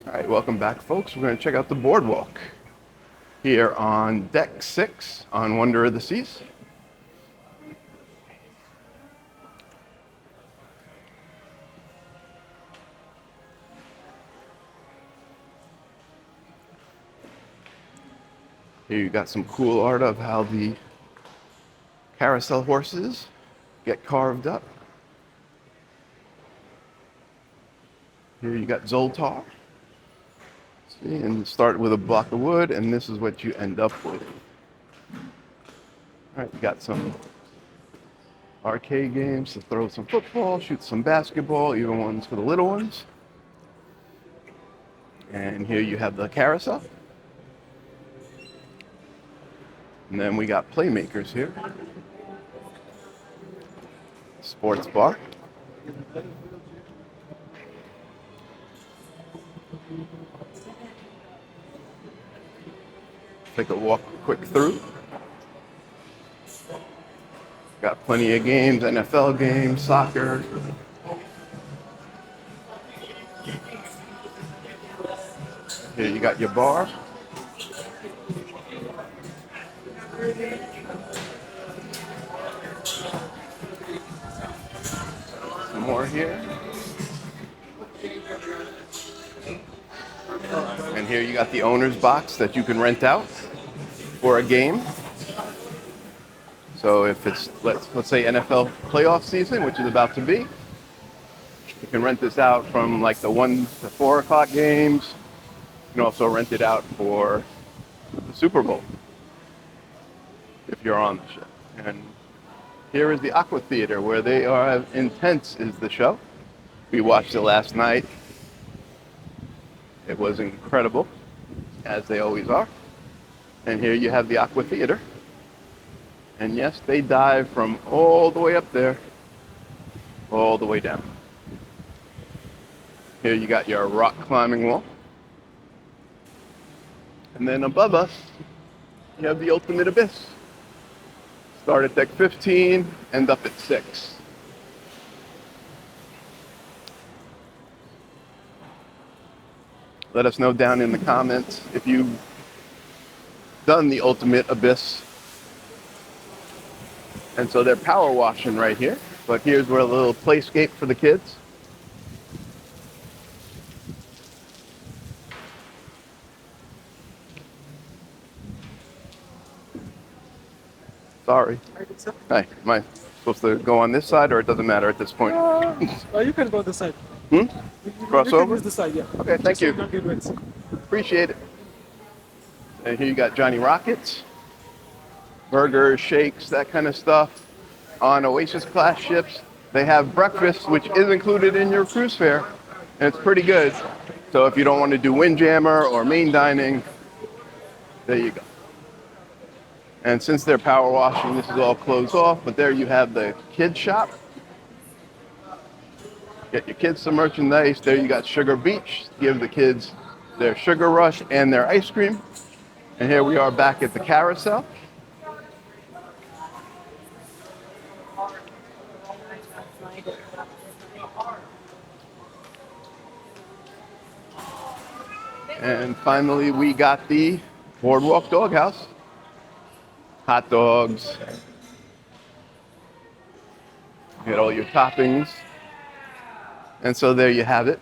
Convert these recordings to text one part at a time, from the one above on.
All right, welcome back, folks. We're going to check out the boardwalk here on deck 6 on Wonder of the Seas. Here you got some cool art of how the carousel horses get carved up. Here you got Zoltar. See, and start with a block of wood, and this is what you end up with. All right, you got some arcade games to throw some football, shoot some basketball, even ones for the little ones. And here you have the carousel. And then we got Playmakers here. Sports bar. Take a walk quick through. Got plenty of games, NFL games, soccer. Here you got your bar. Some more here. And here you got the owner's box that you can rent out for a game. So if it's, let's say NFL playoff season, which is about to be, you can rent this out from like the 1 to 4 o'clock games. You can also rent it out for the Super Bowl if you're on the show. And here is the AquaTheater, where they are intense is the show. We watched it last night. It was incredible, as they always are. And here you have the AquaTheater. And yes, they dive from all the way up there, all the way down. Here you got your rock climbing wall. And then above us, you have the ultimate abyss. Start at deck 15, end up at 6. Let us know down in the comments if you've done the ultimate abyss. And so they're power washing right here. But here's where a little playscape for the kids. Sorry. Hi, am I supposed to go on this side, or it doesn't matter at this point? You can go this side. Cross You can over? use this side, yeah. Okay, thank you. Don't get wet. Appreciate it. And here you got Johnny Rockets, burgers, shakes, that kind of stuff. On Oasis class ships, they have breakfast, which is included in your cruise fare, and it's pretty good. So if you don't want to do Windjammer or main dining, there you go. And since they're power washing, this is all closed off, but there you have the kids shop. Get your kids some merchandise. There you got Sugar Beach. Give the kids their sugar rush and their ice cream. And here we are back at the carousel. And finally, we got the Boardwalk Dog House. Hot dogs. Get all your toppings. And so there you have it.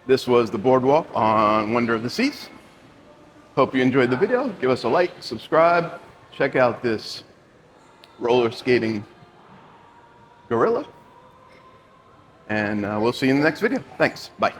This was the Boardwalk on Wonder of the Seas. Hope you enjoyed the video. Give us a like, subscribe. Check out this roller skating gorilla. And we'll see you in the next video. Thanks. Bye.